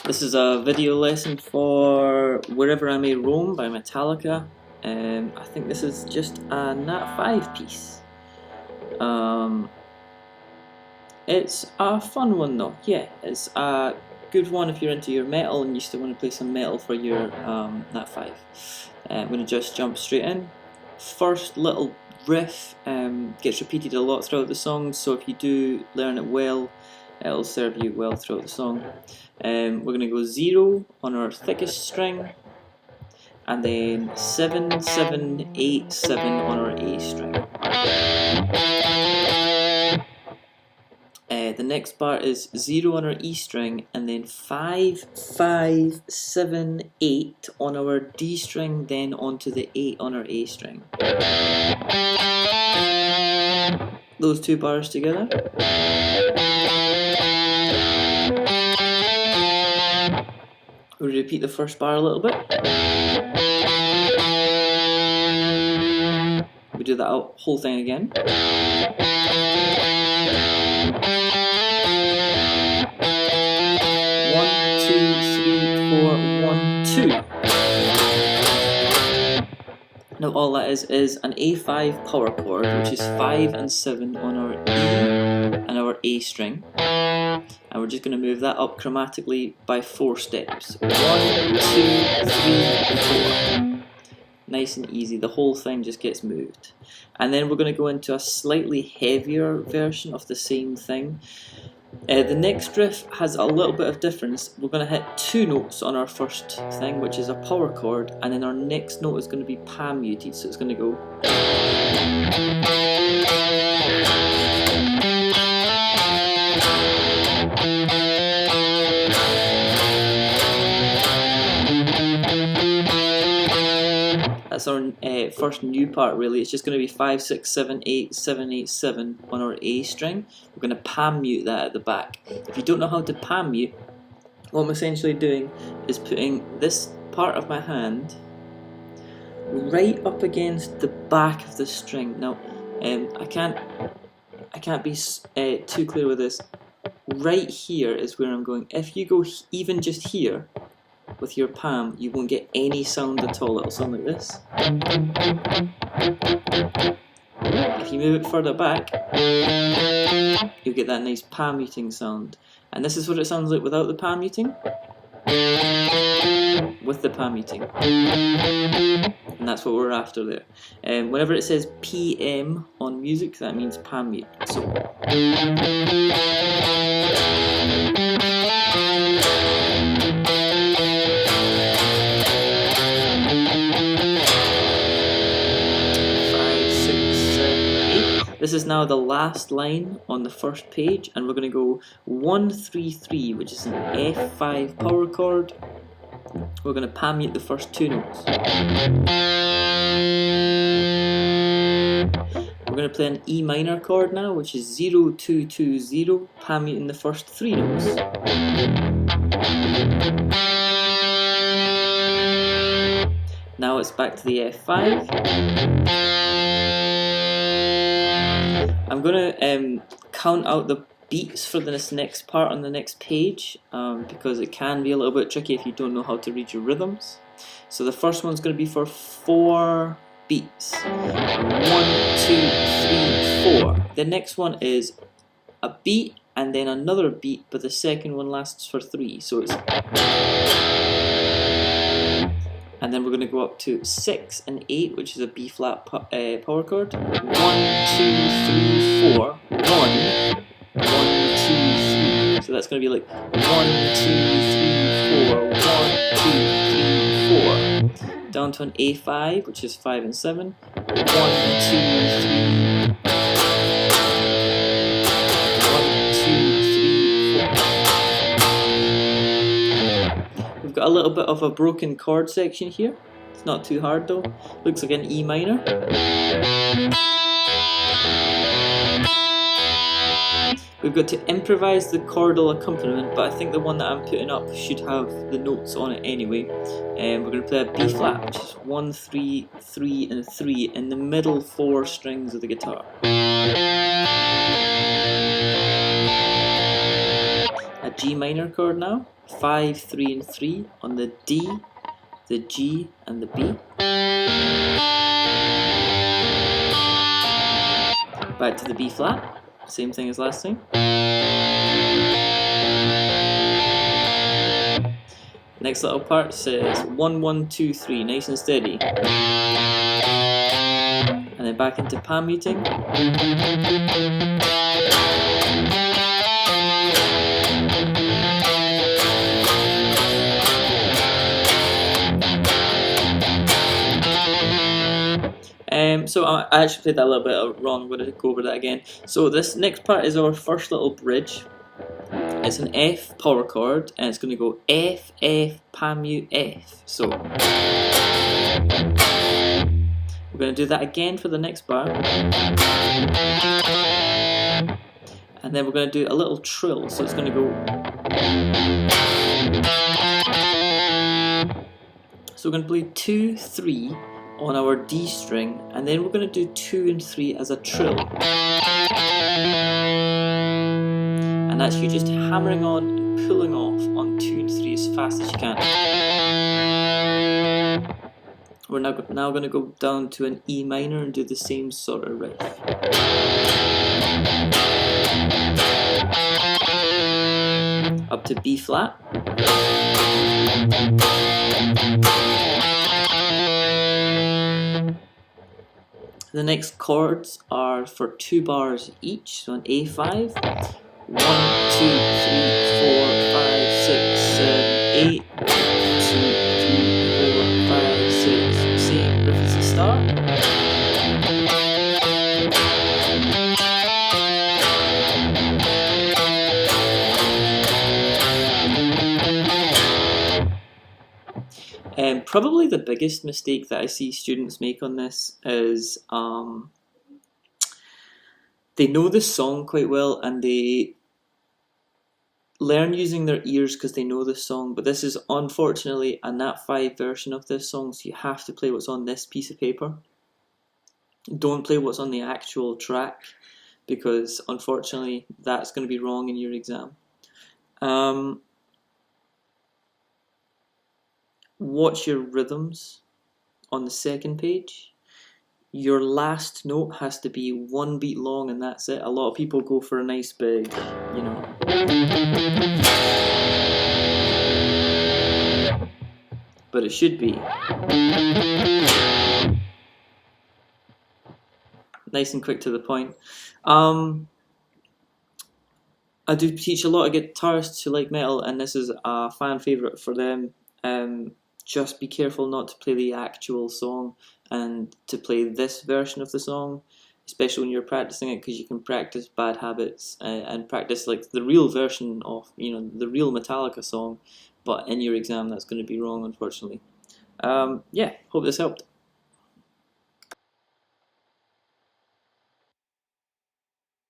This is a video lesson for Wherever I May Roam by Metallica. I think this is just a Nat 5 piece. It's a fun one though, yeah, it's a good one if you're into your metal and you still want to play some metal for your Nat 5. I'm going to just jump straight in. First little riff gets repeated a lot throughout the song, so if you do learn it well, it'll serve you well throughout the song. We're going to go 0 on our thickest string, and then 7, 7, 8, 7 on our A string. The next bar is 0 on our E string, and then 5, 5, 7, 8 on our D string, then onto the 8 on our A string. Those two bars together. We'll repeat the first bar a little bit. We do that whole thing again. 1, 2, 3, 4, 1, 2. Now all that is an A5 power chord, which is 5 and 7 on our E and our A string. And we're just going to move that up chromatically by 4 steps. 1, 2, 3, 4. Nice and easy, the whole thing just gets moved. And then we're going to go into a slightly heavier version of the same thing. The next riff has a little bit of difference. We're going to hit 2 notes on our first thing, which is a power chord, and then our next note is going to be pan muted, so it's going to go. That's our first new part really. It's just going to be 5, 6, 7, 8, 7, 8, 7 on our A string. We're going to pan mute that at the back. If you don't know how to pan mute, what I'm essentially doing is putting this part of my hand right up against the back of the string. Now, I can't be too clear with this. Right here is where I'm going. If you go even just here with your palm, you won't get any sound at all. It'll sound like this. If you move it further back, you'll get that nice palm muting sound. And this is what it sounds like without the palm muting, with the palm muting. And that's what we're after there. Whenever it says PM on music, that means palm mute. So. 5, 6, 7, 8. This is now the last line on the first page, and we're going to go 1, 3, 3, which is an F5 power chord. We're going to pan mute the first 2 notes. We're going to play an E minor chord now, which is 0, 2, 2, 0, pan muting the first 3 notes. Now it's back to the F5. I'm going to count out the beats for this next part on the next page, because it can be a little bit tricky if you don't know how to read your rhythms. So the first one's going to be for 4 beats. 1, 2, 3, 4. The next one is a beat and then another beat, but the second one lasts for 3. So it's. And then we're going to go up to 6 and 8, which is a B flat power chord. 1, 2, 3, 4. 1, 1, 2, 3. So that's going to be like 1, 2, 3, 4. 1, 2, 3, 4. Down to an A5, which is 5 and 7. 1, 2, 3. 1, 2, 3, 4. We've got a little bit of a broken chord section here. It's not too hard though. Looks like an E minor. We've got to improvise the chordal accompaniment, but I think the one that I'm putting up should have the notes on it anyway. We're going to play a B flat, which is 1, 3, 3 and 3 in the middle 4 strings of the guitar. A G minor chord now. 5, 3 and 3 on the D, the G and the B. Back to the B flat, same thing as last time. Next little part says 1, 1, 2, 3, nice and steady. And then back into palm muting. So I actually played that a little bit wrong. I'm going to go over that again. So this next part is our first little bridge. It's an F power chord, and it's going to go F, F, palm mute, F. So we're going to do that again for the next bar. And then we're going to do a little trill. So it's going to go. So we're going to play 2, 3 on our D string, and then we're going to do 2 and 3 as a trill. And that's you just hammering on and pulling off on 2 and 3 as fast as you can. We're now going to go down to an E minor and do the same sort of riff. Up to B flat. The next chords are for 2 bars each, so an A5. 1, 2, 3, 4, 5, 6, 7, 8. 1, 2, 3, 4, 5, 6. Same riff as the start. Probably the biggest mistake that I see students make on this is they know the song quite well and they learn using their ears because they know the song, but this is unfortunately a Nat 5 version of this song, so you have to play what's on this piece of paper. Don't play what's on the actual track, because unfortunately that's going to be wrong in your exam. Watch your rhythms on the second page. Your last note has to be 1 beat long and that's it. A lot of people go for a nice big, you know. But it should be nice and quick to the point. I do teach a lot of guitarists who like metal, and this is a fan favourite for them. Just be careful not to play the actual song and to play this version of the song, especially when you're practicing it, because you can practice bad habits and practice like the real version of, you know, the real Metallica song, but in your exam that's going to be wrong, unfortunately. Yeah, hope this helped.